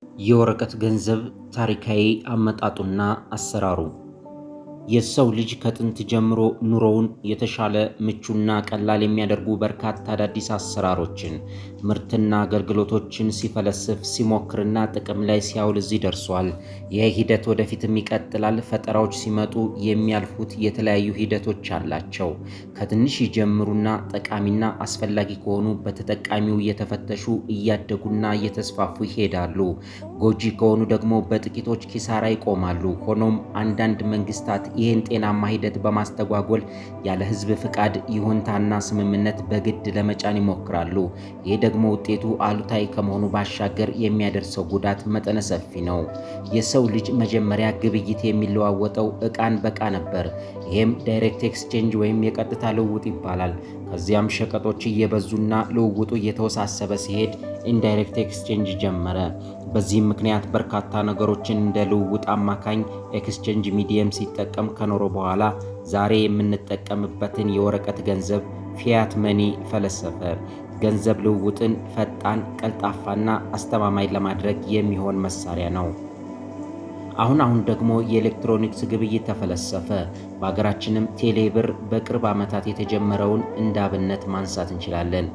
የወረቀት ገንዘብ ታሪካዊ አመጣጡና አሰራሩ የሰው ልጅ ከጥንት ጀምሮ ኑሮውን የተሻለ ምቹና ቀላል የሚያደርጉ በርካታ አዳዲስ አሰራሮችን፣ ምርትና አገልግሎቶችን ሲፈለስፍ ሲሞክርና ጥቅም ላይ ሲያውል እዚህ ደርሷል። ይህ ሂደት ወደፊትም ይቀጥላል። ፈጠራዎች ሲመጡ የሚያልፉት የተለያዩ ሂደቶች አላቸው። ከትንሽ ይጀምሩና ጠቃሚና አስፈላጊ ከሆኑ በተጠቃሚው እየተፈተሹ እያደጉና እየተስፋፉ ይሄዳሉ። ጎጂ ከሆኑ ደግሞ በጥቂቶች ኪሳራ ይቆማሉ። ሆኖም አንዳንድ መንግስታት ይህን ጤናማ ሂደት በማስተጓጎል ያለ ህዝብ ፍቃድ፣ ይሁንታና ስምምነት በግድ ለመጫን ይሞክራሉ። ይህ ደግሞ ውጤቱ አሉታዊ ከመሆኑ ባሻገር የሚያደርሰው ጉዳት መጠነ ሰፊ ነው። የሰው ልጅ መጀመሪያ ግብይት የሚለዋወጠው ዕቃን በዕቃ ነበር። ይህም ዳይሬክት ኤክስቼንጅ ወይም የቀጥታ ልውውጥ ይባላል። ከዚያም ሸቀጦች እየበዙና ልውውጡ እየተወሳሰበ ሲሄድ ኢንዳይሬክት ኤክስቼንጅ ጀመረ። በዚህም ምክንያት በርካታ ነገሮችን እንደ ልውውጥ አማካኝ ኤክስቼንጅ ሚዲየም ሲጠቀም ከኖረ በኋላ ዛሬ የምንጠቀምበትን የወረቀት ገንዘብ ፊያት መኒ ፈለሰፈ። ገንዘብ ልውውጥን ፈጣን፣ ቀልጣፋና አስተማማኝ ለማድረግ የሚሆን መሳሪያ ነው። አሁን ደግሞ የኤሌክትሮኒክስ ግብይት ተፈለሰፈ። በሀገራችንም ቴሌብር በቅርብ ዓመታት የተጀመረውን እንደ አብነት ማንሳት እንችላለን።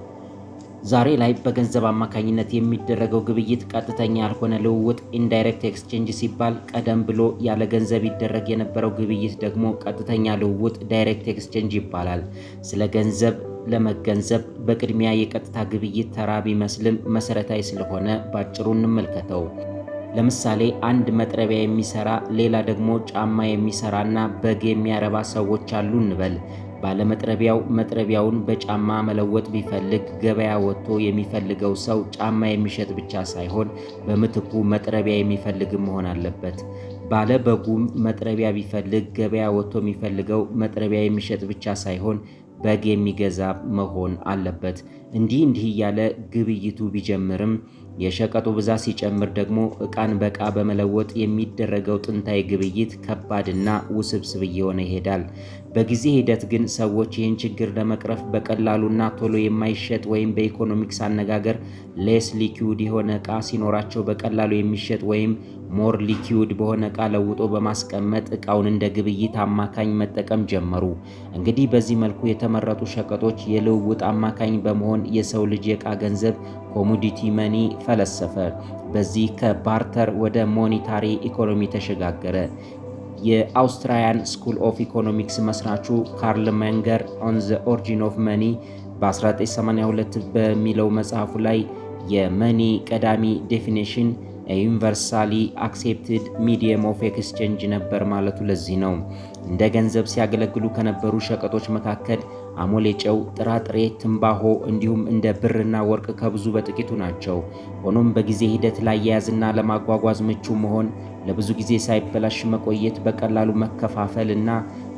ዛሬ ላይ በገንዘብ አማካኝነት የሚደረገው ግብይት ቀጥተኛ ያልሆነ ልውውጥ ኢንዳይሬክት ኤክስቼንጅ ሲባል፣ ቀደም ብሎ ያለ ገንዘብ ይደረግ የነበረው ግብይት ደግሞ ቀጥተኛ ልውውጥ ዳይሬክት ኤክስቼንጅ ይባላል። ስለ ገንዘብ ለመገንዘብ በቅድሚያ የቀጥታ ግብይት ተራ ቢመስልም መሰረታዊ ስለሆነ ባጭሩ እንመልከተው። ለምሳሌ አንድ መጥረቢያ የሚሰራ ሌላ ደግሞ ጫማ የሚሰራና በግ የሚያረባ ሰዎች አሉ እንበል። ባለመጥረቢያው መጥረቢያውን በጫማ መለወጥ ቢፈልግ ገበያ ወጥቶ የሚፈልገው ሰው ጫማ የሚሸጥ ብቻ ሳይሆን በምትኩ መጥረቢያ የሚፈልግ መሆን አለበት። ባለ በጉም መጥረቢያ ቢፈልግ ገበያ ወጥቶ የሚፈልገው መጥረቢያ የሚሸጥ ብቻ ሳይሆን በግ የሚገዛ መሆን አለበት። እንዲህ እያለ ግብይቱ ቢጀምርም የሸቀጡ ብዛት ሲጨምር ደግሞ ዕቃን በዕቃ በመለወጥ የሚደረገው ጥንታዊ ግብይት ከባድና ውስብስብ እየሆነ ይሄዳል። በጊዜ ሂደት ግን ሰዎች ይህን ችግር ለመቅረፍ በቀላሉና ቶሎ የማይሸጥ ወይም በኢኮኖሚክስ አነጋገር ሌስ ሊኪውድ የሆነ ዕቃ ሲኖራቸው በቀላሉ የሚሸጥ ወይም ሞር ሊኪውድ በሆነ ዕቃ ለውጦ በማስቀመጥ ዕቃውን እንደ ግብይት አማካኝ መጠቀም ጀመሩ። እንግዲህ በዚህ መልኩ የተመረጡ ሸቀጦች የልውውጥ አማካኝ በመሆን የሰው ልጅ የዕቃ ገንዘብ ኮሞዲቲ መኒ ፈለሰፈ። በዚህ ከባርተር ወደ ሞኔታሪ ኢኮኖሚ ተሸጋገረ። የአውስትራሊያን ስኩል ኦፍ ኢኮኖሚክስ መስራቹ ካርል መንገር ኦን ዘ ኦሪጂን ኦፍ መኒ በ1982 በሚለው መጽሐፉ ላይ የመኒ ቀዳሚ ዴፊኔሽን ዩኒቨርሳሊ አክሴፕትድ ሚዲየም ኦፍ ኤክስቼንጅ ነበር ማለቱ ለዚህ ነው። እንደ ገንዘብ ሲያገለግሉ ከነበሩ ሸቀጦች መካከል አሞሌ ጨው፣ ጥራጥሬ፣ ትንባሆ እንዲሁም እንደ ብርና ወርቅ ከብዙ በጥቂቱ ናቸው። ሆኖም በጊዜ ሂደት ላያያዝና ለማጓጓዝ ምቹ መሆን፣ ለብዙ ጊዜ ሳይበላሽ መቆየት፣ በቀላሉ መከፋፈል እና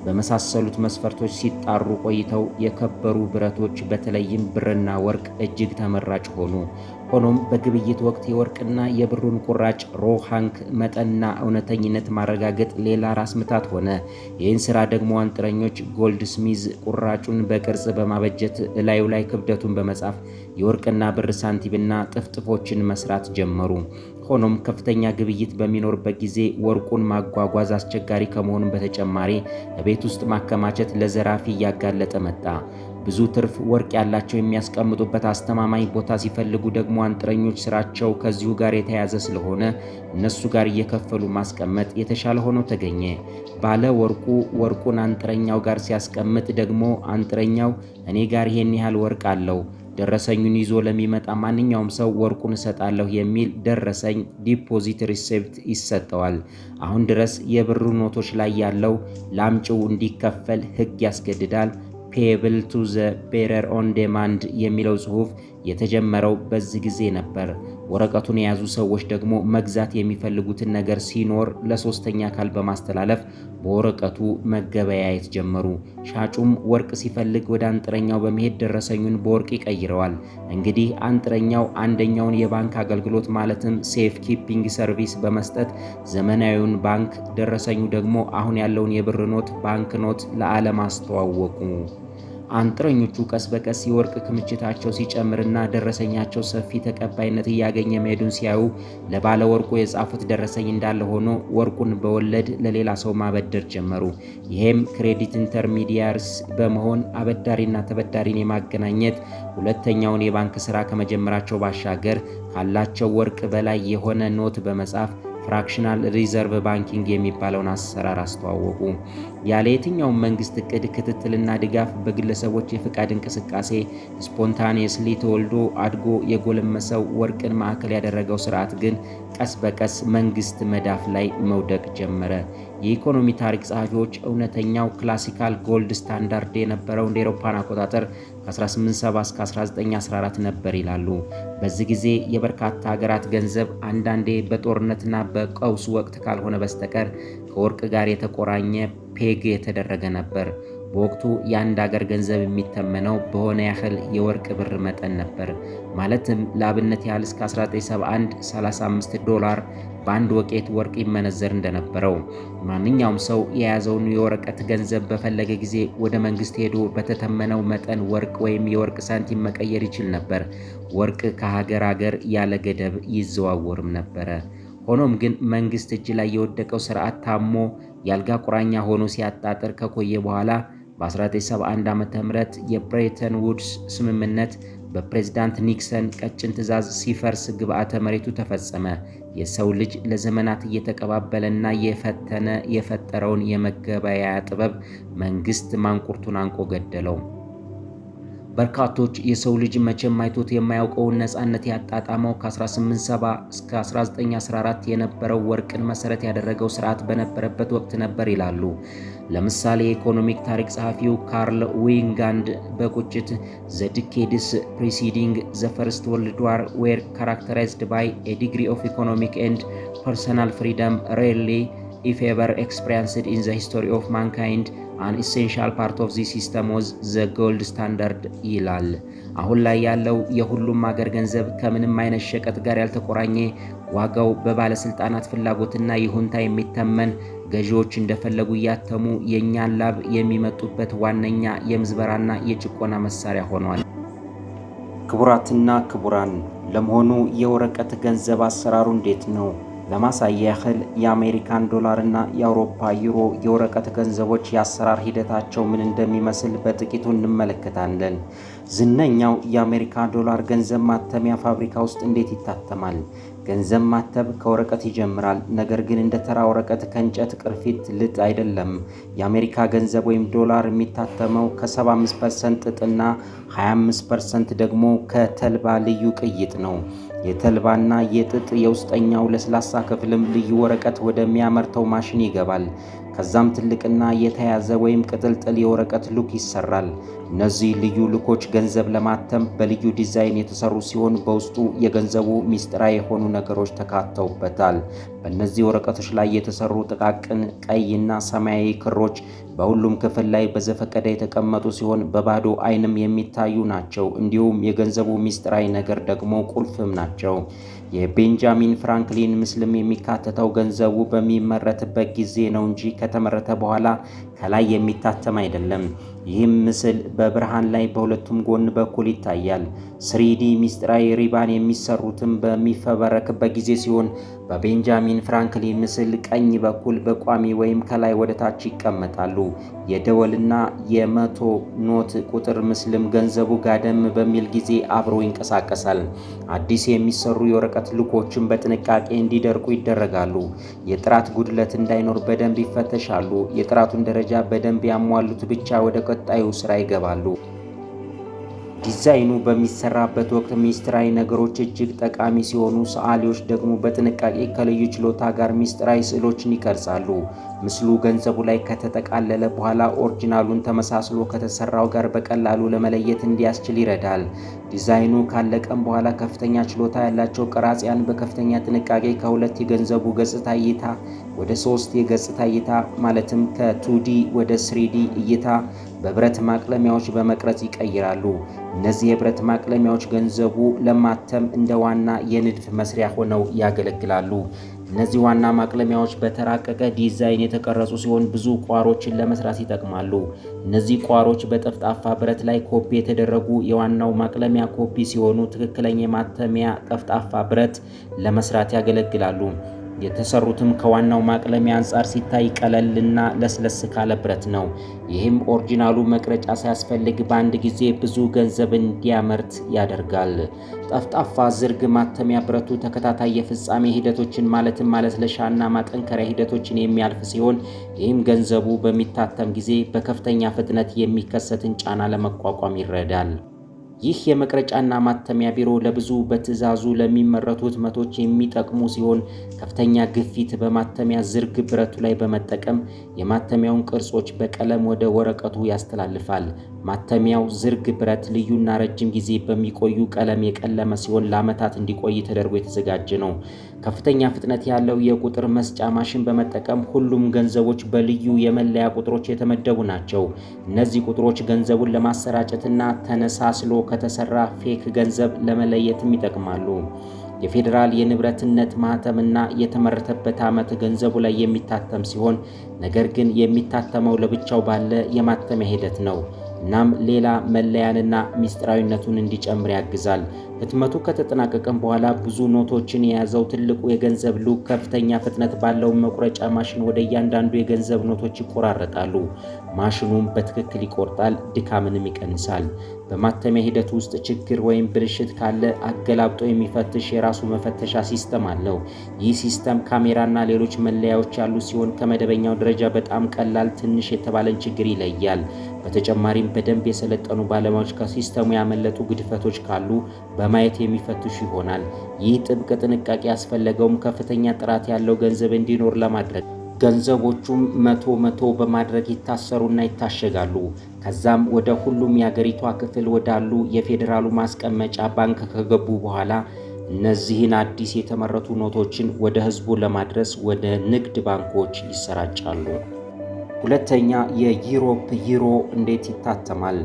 በመሳሰሉት መስፈርቶች ሲጣሩ ቆይተው የከበሩ ብረቶች በተለይም ብርና ወርቅ እጅግ ተመራጭ ሆኑ። ሆኖም በግብይት ወቅት የወርቅና የብሩን ቁራጭ ሮሃንክ መጠንና እውነተኝነት ማረጋገጥ ሌላ ራስ ምታት ሆነ። ይህን ስራ ደግሞ አንጥረኞች ጎልድ ስሚዝ ቁራጩን በቅርጽ በማበጀት እላዩ ላይ ክብደቱን በመጻፍ የወርቅና ብር ሳንቲምና ጥፍጥፎችን መስራት ጀመሩ። ሆኖም ከፍተኛ ግብይት በሚኖርበት ጊዜ ወርቁን ማጓጓዝ አስቸጋሪ ከመሆኑም በተጨማሪ በቤት ውስጥ ማከማቸት ለዘራፊ እያጋለጠ መጣ። ብዙ ትርፍ ወርቅ ያላቸው የሚያስቀምጡበት አስተማማኝ ቦታ ሲፈልጉ ደግሞ አንጥረኞች ስራቸው ከዚሁ ጋር የተያያዘ ስለሆነ እነሱ ጋር እየከፈሉ ማስቀመጥ የተሻለ ሆኖ ተገኘ። ባለ ወርቁ ወርቁን አንጥረኛው ጋር ሲያስቀምጥ ደግሞ አንጥረኛው እኔ ጋር ይሄን ያህል ወርቅ አለው፣ ደረሰኙን ይዞ ለሚመጣ ማንኛውም ሰው ወርቁን እሰጣለሁ የሚል ደረሰኝ ዲፖዚት ሪሴፕት ይሰጠዋል። አሁን ድረስ የብር ኖቶች ላይ ያለው ለአምጪው እንዲከፈል ሕግ ያስገድዳል። ፔብል ቱ ዘ ቤረር ኦን ዴማንድ የሚለው ጽሑፍ የተጀመረው በዚህ ጊዜ ነበር። ወረቀቱን የያዙ ሰዎች ደግሞ መግዛት የሚፈልጉትን ነገር ሲኖር ለሶስተኛ አካል በማስተላለፍ በወረቀቱ መገበያየት ጀመሩ። ሻጩም ወርቅ ሲፈልግ ወደ አንጥረኛው በመሄድ ደረሰኙን በወርቅ ይቀይረዋል። እንግዲህ አንጥረኛው አንደኛውን የባንክ አገልግሎት ማለትም ሴፍ ኪፒንግ ሰርቪስ በመስጠት ዘመናዊውን ባንክ፣ ደረሰኙ ደግሞ አሁን ያለውን የብር ኖት ባንክ ኖት ለዓለም አስተዋወቁ። አንጥረኞቹ ቀስ በቀስ የወርቅ ክምችታቸው ሲጨምርና ደረሰኛቸው ሰፊ ተቀባይነት እያገኘ መሄዱን ሲያዩ ለባለ ወርቁ የጻፉት ደረሰኝ እንዳለ ሆኖ ወርቁን በወለድ ለሌላ ሰው ማበደር ጀመሩ። ይሄም ክሬዲት ኢንተርሚዲያርስ በመሆን አበዳሪና ተበዳሪን የማገናኘት ሁለተኛውን የባንክ ስራ ከመጀመራቸው ባሻገር ካላቸው ወርቅ በላይ የሆነ ኖት በመጻፍ ፍራክሽናል ሪዘርቭ ባንኪንግ የሚባለውን አሰራር አስተዋወቁ። ያለ የትኛውም መንግስት እቅድ፣ ክትትልና ድጋፍ በግለሰቦች የፍቃድ እንቅስቃሴ ስፖንታኒየስሊ ተወልዶ አድጎ የጎለመሰው ወርቅን ማዕከል ያደረገው ስርዓት ግን ቀስ በቀስ መንግስት መዳፍ ላይ መውደቅ ጀመረ። የኢኮኖሚ ታሪክ ጸሐፊዎች እውነተኛው ክላሲካል ጎልድ ስታንዳርድ የነበረው እንደ አውሮፓውያን አቆጣጠር ከ1870 እስከ 1914 ነበር ይላሉ። በዚህ ጊዜ የበርካታ ሀገራት ገንዘብ አንዳንዴ በጦርነትና በቀውስ ወቅት ካልሆነ በስተቀር ከወርቅ ጋር የተቆራኘ ፔግ የተደረገ ነበር። በወቅቱ የአንድ ሀገር ገንዘብ የሚተመነው በሆነ ያህል የወርቅ ብር መጠን ነበር። ማለትም ለአብነት ያህል እስከ 1971 $35 በአንድ ወቄት ወርቅ ይመነዘር እንደነበረው ማንኛውም ሰው የያዘውን የወረቀት ገንዘብ በፈለገ ጊዜ ወደ መንግስት ሄዶ በተተመነው መጠን ወርቅ ወይም የወርቅ ሳንቲም መቀየር ይችል ነበር። ወርቅ ከሀገር ሀገር ያለ ገደብ ይዘዋወርም ነበረ። ሆኖም ግን መንግስት እጅ ላይ የወደቀው ስርዓት ታሞ ያልጋ ቁራኛ ሆኖ ሲያጣጥር ከቆየ በኋላ በ1971 ዓ.ም የብሬተን ውድስ ስምምነት በፕሬዝዳንት ኒክሰን ቀጭን ትዕዛዝ ሲፈርስ ግብዓተ መሬቱ ተፈጸመ። የሰው ልጅ ለዘመናት እየተቀባበለና የፈተነ የፈጠረውን የመገበያያ ጥበብ መንግስት ማንቁርቱን አንቆ ገደለው። በርካቶች የሰው ልጅ መቼም አይቶት የማያውቀውን ነፃነት ያጣጣመው ከ1870 እስከ 1914 የነበረው ወርቅን መሰረት ያደረገው ስርዓት በነበረበት ወቅት ነበር ይላሉ። ለምሳሌ የኢኮኖሚክ ታሪክ ጸሐፊው ካርል ዊንጋንድ በቁጭት ዘ ዲኬድስ ፕሪሲዲንግ ዘ ፈርስት ወርልድ ዋር ዌር ካራክተራይዝድ ባይ ኤ ዲግሪ ኦፍ ኢኮኖሚክ ኤንድ ፐርሰናል ፍሪደም ሬርሊ if ever experienced in the history of mankind, an essential part of this system was the gold standard ይላል። አሁን ላይ ያለው የሁሉም ሀገር ገንዘብ ከምንም አይነት ሸቀጥ ጋር ያልተቆራኘ፣ ዋጋው በባለስልጣናት ፍላጎትና ይሁንታ የሚተመን፣ ገዢዎች እንደፈለጉ እያተሙ የእኛን ላብ የሚመጡበት ዋነኛ የምዝበራና የጭቆና መሳሪያ ሆኗል። ክቡራትና ክቡራን፣ ለመሆኑ የወረቀት ገንዘብ አሰራሩ እንዴት ነው? ለማሳያ ያህል የአሜሪካን ዶላር እና የአውሮፓ ዩሮ የወረቀት ገንዘቦች የአሰራር ሂደታቸው ምን እንደሚመስል በጥቂቱ እንመለከታለን። ዝነኛው የአሜሪካ ዶላር ገንዘብ ማተሚያ ፋብሪካ ውስጥ እንዴት ይታተማል? ገንዘብ ማተብ ከወረቀት ይጀምራል። ነገር ግን እንደ ተራ ወረቀት ከእንጨት ቅርፊት ልጥ አይደለም። የአሜሪካ ገንዘብ ወይም ዶላር የሚታተመው ከ75% ጥጥና 25% ደግሞ ከተልባ ልዩ ቅይጥ ነው። የተልባና የጥጥ የውስጠኛው ለስላሳ ክፍልም ልዩ ወረቀት ወደሚያመርተው ማሽን ይገባል። ከዛም ትልቅና የተያዘ ወይም ቅጥልጥል የወረቀት ሉክ ይሰራል። እነዚህ ልዩ ሉኮች ገንዘብ ለማተም በልዩ ዲዛይን የተሰሩ ሲሆን በውስጡ የገንዘቡ ሚስጥራዊ የሆኑ ነገሮች ተካተውበታል። በእነዚህ ወረቀቶች ላይ የተሰሩ ጥቃቅን ቀይና ሰማያዊ ክሮች በሁሉም ክፍል ላይ በዘፈቀደ የተቀመጡ ሲሆን በባዶ አይንም የሚታዩ ናቸው። እንዲሁም የገንዘቡ ሚስጥራዊ ነገር ደግሞ ቁልፍም ናቸው። የቤንጃሚን ፍራንክሊን ምስልም የሚካተተው ገንዘቡ በሚመረትበት ጊዜ ነው እንጂ ከተመረተ በኋላ ከላይ የሚታተም አይደለም። ይህም ምስል በብርሃን ላይ በሁለቱም ጎን በኩል ይታያል። 3D ሚስጥራዊ ሪባን የሚሰሩትም በሚፈበረክበት ጊዜ ሲሆን በቤንጃሚን ፍራንክሊን ምስል ቀኝ በኩል በቋሚ ወይም ከላይ ወደ ታች ይቀመጣሉ። የደወልና የመቶ ኖት ቁጥር ምስልም ገንዘቡ ጋደም በሚል ጊዜ አብሮ ይንቀሳቀሳል። አዲስ የሚሰሩ የወረቀት ልኮችን በጥንቃቄ እንዲደርቁ ይደረጋሉ። የጥራት ጉድለት እንዳይኖር በደንብ ይፈተሻሉ። የጥራቱን ደረጃ በደንብ ያሟሉት ብቻ ወደ ቀጣዩ ስራ ይገባሉ። ዲዛይኑ በሚሰራበት ወቅት ሚስጥራዊ ነገሮች እጅግ ጠቃሚ ሲሆኑ፣ ሰዓሊዎች ደግሞ በጥንቃቄ ከልዩ ችሎታ ጋር ሚስጥራዊ ስዕሎችን ይቀርጻሉ። ምስሉ ገንዘቡ ላይ ከተጠቃለለ በኋላ ኦሪጂናሉን ተመሳስሎ ከተሰራው ጋር በቀላሉ ለመለየት እንዲያስችል ይረዳል። ዲዛይኑ ካለቀም በኋላ ከፍተኛ ችሎታ ያላቸው ቀራጺያን በከፍተኛ ጥንቃቄ ከሁለት የገንዘቡ ገጽታ እይታ ወደ 3 የገጽታ እይታ ማለትም ከ2D ወደ 3D እይታ በብረት ማቅለሚያዎች በመቅረጽ ይቀይራሉ። እነዚህ የብረት ማቅለሚያዎች ገንዘቡ ለማተም እንደ ዋና የንድፍ መስሪያ ሆነው ያገለግላሉ። እነዚህ ዋና ማቅለሚያዎች በተራቀቀ ዲዛይን የተቀረጹ ሲሆን ብዙ ቋሮችን ለመስራት ይጠቅማሉ። እነዚህ ቋሮች በጠፍጣፋ ብረት ላይ ኮፒ የተደረጉ የዋናው ማቅለሚያ ኮፒ ሲሆኑ ትክክለኛ የማተሚያ ጠፍጣፋ ብረት ለመስራት ያገለግላሉ። የተሰሩትም ከዋናው ማቅለሚያ አንጻር ሲታይ ቀለልና ለስለስ ካለ ብረት ነው። ይህም ኦሪጂናሉ መቅረጫ ሳያስፈልግ በአንድ ጊዜ ብዙ ገንዘብ እንዲያመርት ያደርጋል። ጠፍጣፋ ዝርግ ማተሚያ ብረቱ ተከታታይ የፍጻሜ ሂደቶችን ማለትም ማለስለሻና ማጠንከሪያ ሂደቶችን የሚያልፍ ሲሆን ይህም ገንዘቡ በሚታተም ጊዜ በከፍተኛ ፍጥነት የሚከሰትን ጫና ለመቋቋም ይረዳል። ይህ የመቅረጫና ማተሚያ ቢሮ ለብዙ በትዕዛዙ ለሚመረቱ ህትመቶች የሚጠቅሙ ሲሆን ከፍተኛ ግፊት በማተሚያ ዝርግ ብረቱ ላይ በመጠቀም የማተሚያውን ቅርጾች በቀለም ወደ ወረቀቱ ያስተላልፋል። ማተሚያው ዝርግ ብረት ልዩና ረጅም ጊዜ በሚቆዩ ቀለም የቀለመ ሲሆን ለዓመታት እንዲቆይ ተደርጎ የተዘጋጀ ነው። ከፍተኛ ፍጥነት ያለው የቁጥር መስጫ ማሽን በመጠቀም ሁሉም ገንዘቦች በልዩ የመለያ ቁጥሮች የተመደቡ ናቸው። እነዚህ ቁጥሮች ገንዘቡን ለማሰራጨትና ተነሳስሎ ከተሰራ ፌክ ገንዘብ ለመለየትም ይጠቅማሉ። የፌዴራል የንብረትነት ማህተምና የተመረተበት ዓመት ገንዘቡ ላይ የሚታተም ሲሆን ነገር ግን የሚታተመው ለብቻው ባለ የማተሚያ ሂደት ነው። እናም ሌላ መለያንና ሚስጥራዊነቱን እንዲጨምር ያግዛል። ህትመቱ ከተጠናቀቀም በኋላ ብዙ ኖቶችን የያዘው ትልቁ የገንዘብ ሉክ ከፍተኛ ፍጥነት ባለው መቁረጫ ማሽን ወደ እያንዳንዱ የገንዘብ ኖቶች ይቆራረጣሉ። ማሽኑም በትክክል ይቆርጣል፣ ድካምንም ይቀንሳል። በማተሚያ ሂደት ውስጥ ችግር ወይም ብልሽት ካለ አገላብጦ የሚፈትሽ የራሱ መፈተሻ ሲስተም አለው። ይህ ሲስተም ካሜራና ሌሎች መለያዎች ያሉ ሲሆን ከመደበኛው ደረጃ በጣም ቀላል ትንሽ የተባለን ችግር ይለያል። በተጨማሪም በደንብ የሰለጠኑ ባለሙያዎች ከሲስተሙ ያመለጡ ግድፈቶች ካሉ በማየት የሚፈትሹ ይሆናል። ይህ ጥብቅ ጥንቃቄ ያስፈለገውም ከፍተኛ ጥራት ያለው ገንዘብ እንዲኖር ለማድረግ ገንዘቦቹም መቶ በማድረግ ይታሰሩና ይታሸጋሉ። ከዛም ወደ ሁሉም የአገሪቷ ክፍል ወዳሉ የፌዴራሉ ማስቀመጫ ባንክ ከገቡ በኋላ እነዚህን አዲስ የተመረቱ ኖቶችን ወደ ህዝቡ ለማድረስ ወደ ንግድ ባንኮች ይሰራጫሉ። ሁለተኛ፣ የዩሮፕ ዩሮ እንዴት ይታተማል?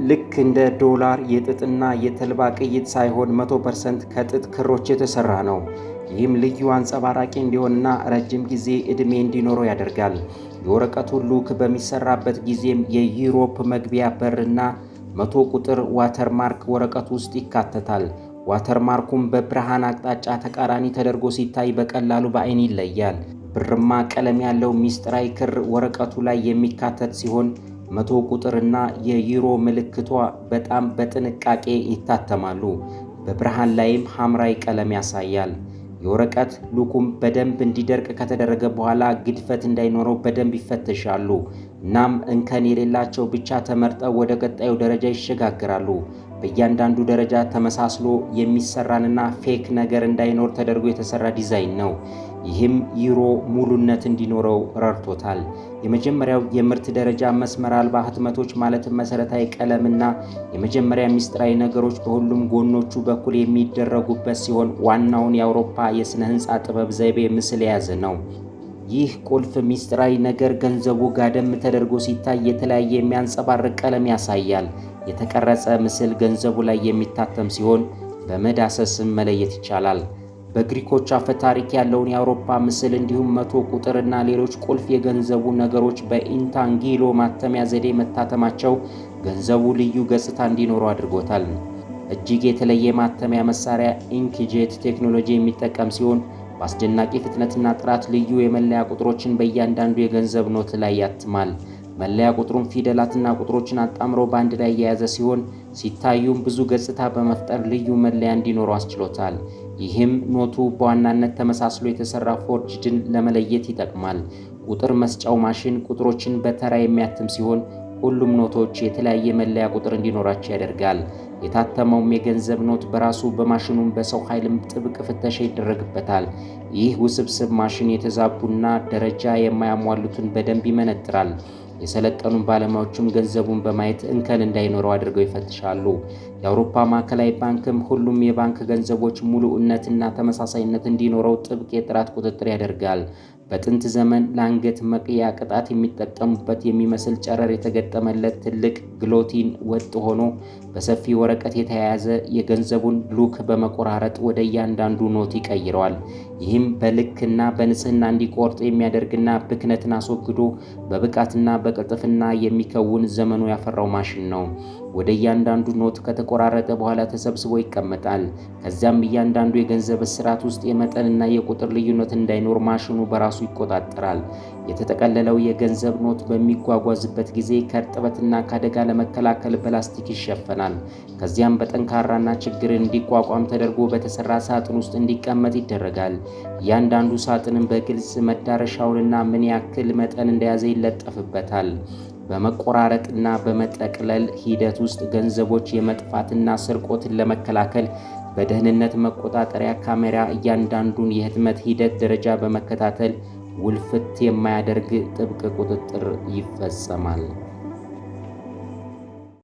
ልክ እንደ ዶላር የጥጥና የተልባ ቅይጥ ሳይሆን 100% ከጥጥ ክሮች የተሰራ ነው። ይህም ልዩ አንጸባራቂ እንዲሆንና ረጅም ጊዜ ዕድሜ እንዲኖረው ያደርጋል። የወረቀቱ ሉክ በሚሰራበት ጊዜም የዩሮፕ መግቢያ በርና 100 ቁጥር ዋተርማርክ ወረቀቱ ውስጥ ይካተታል። ዋተርማርኩም በብርሃን አቅጣጫ ተቃራኒ ተደርጎ ሲታይ በቀላሉ በአይን ይለያል። ብርማ ቀለም ያለው ሚስጥራዊ ክር ወረቀቱ ላይ የሚካተት ሲሆን 100 ቁጥርና የዩሮ ምልክቷ በጣም በጥንቃቄ ይታተማሉ። በብርሃን ላይም ሐምራዊ ቀለም ያሳያል። የወረቀት ሉኩም በደንብ እንዲደርቅ ከተደረገ በኋላ ግድፈት እንዳይኖረው በደንብ ይፈተሻሉ። እናም እንከን የሌላቸው ብቻ ተመርጠው ወደ ቀጣዩ ደረጃ ይሸጋግራሉ። በእያንዳንዱ ደረጃ ተመሳስሎ የሚሰራንና ፌክ ነገር እንዳይኖር ተደርጎ የተሰራ ዲዛይን ነው። ይህም ዩሮ ሙሉነት እንዲኖረው ረድቶታል። የመጀመሪያው የምርት ደረጃ መስመር አልባ ህትመቶች ማለትም መሰረታዊ ቀለምና የመጀመሪያ ሚስጥራዊ ነገሮች በሁሉም ጎኖቹ በኩል የሚደረጉበት ሲሆን ዋናውን የአውሮፓ የሥነ ህንፃ ጥበብ ዘይቤ ምስል የያዘ ነው። ይህ ቁልፍ ሚስጥራዊ ነገር ገንዘቡ ጋደም ተደርጎ ሲታይ የተለያየ የሚያንጸባርቅ ቀለም ያሳያል። የተቀረጸ ምስል ገንዘቡ ላይ የሚታተም ሲሆን በመዳሰስም መለየት ይቻላል። በግሪኮች አፈ ታሪክ ያለውን የአውሮፓ ምስል እንዲሁም 100 ቁጥርና ሌሎች ቁልፍ የገንዘቡ ነገሮች በኢንታንጊሎ ማተሚያ ዘዴ መታተማቸው ገንዘቡ ልዩ ገጽታ እንዲኖረው አድርጎታል። እጅግ የተለየ ማተሚያ መሳሪያ ኢንክጄት ቴክኖሎጂ የሚጠቀም ሲሆን በአስደናቂ ፍጥነትና ጥራት ልዩ የመለያ ቁጥሮችን በእያንዳንዱ የገንዘብ ኖት ላይ ያትማል። መለያ ቁጥሩን ፊደላትና ቁጥሮችን አጣምሮ በአንድ ላይ የያዘ ሲሆን ሲታዩም ብዙ ገጽታ በመፍጠር ልዩ መለያ እንዲኖረው አስችሎታል። ይህም ኖቱ በዋናነት ተመሳስሎ የተሰራ ፎርጅድን ለመለየት ይጠቅማል። ቁጥር መስጫው ማሽን ቁጥሮችን በተራ የሚያትም ሲሆን ሁሉም ኖቶች የተለያየ መለያ ቁጥር እንዲኖራቸው ያደርጋል። የታተመውም የገንዘብ ኖት በራሱ በማሽኑም በሰው ኃይልም ጥብቅ ፍተሻ ይደረግበታል። ይህ ውስብስብ ማሽን የተዛቡና ደረጃ የማያሟሉትን በደንብ ይመነጥራል። የሰለጠኑ ባለሙያዎችም ገንዘቡን በማየት እንከን እንዳይኖረው አድርገው ይፈትሻሉ። የአውሮፓ ማዕከላዊ ባንክም ሁሉም የባንክ ገንዘቦች ሙሉእነትና ተመሳሳይነት እንዲኖረው ጥብቅ የጥራት ቁጥጥር ያደርጋል። በጥንት ዘመን ለአንገት መቅያ ቅጣት የሚጠቀሙበት የሚመስል ጨረር የተገጠመለት ትልቅ ግሎቲን ወጥ ሆኖ በሰፊ ወረቀት የተያያዘ የገንዘቡን ሉክ በመቆራረጥ ወደ እያንዳንዱ ኖት ይቀይረዋል። ይህም በልክና በንጽህና እንዲቆርጥ የሚያደርግና ብክነትን አስወግዶ በብቃትና በቅልጥፍና የሚከውን ዘመኑ ያፈራው ማሽን ነው። ወደ እያንዳንዱ ኖት ከተቆራረጠ በኋላ ተሰብስቦ ይቀመጣል። ከዚያም እያንዳንዱ የገንዘብ እስራት ውስጥ የመጠንና የቁጥር ልዩነት እንዳይኖር ማሽኑ በራሱ ይቆጣጠራል። የተጠቀለለው የገንዘብ ኖት በሚጓጓዝበት ጊዜ ከእርጥበትና ከአደጋ ለመከላከል በላስቲክ ይሸፈናል። ከዚያም በጠንካራና ችግርን እንዲቋቋም ተደርጎ በተሰራ ሳጥን ውስጥ እንዲቀመጥ ይደረጋል። እያንዳንዱ ሳጥንም በግልጽ መዳረሻውንና ምን ያክል መጠን እንደያዘ ይለጠፍበታል። በመቆራረጥና በመጠቅለል ሂደት ውስጥ ገንዘቦች የመጥፋትና ስርቆትን ለመከላከል በደህንነት መቆጣጠሪያ ካሜራ እያንዳንዱን የህትመት ሂደት ደረጃ በመከታተል ውልፍት የማያደርግ ጥብቅ ቁጥጥር ይፈጸማል።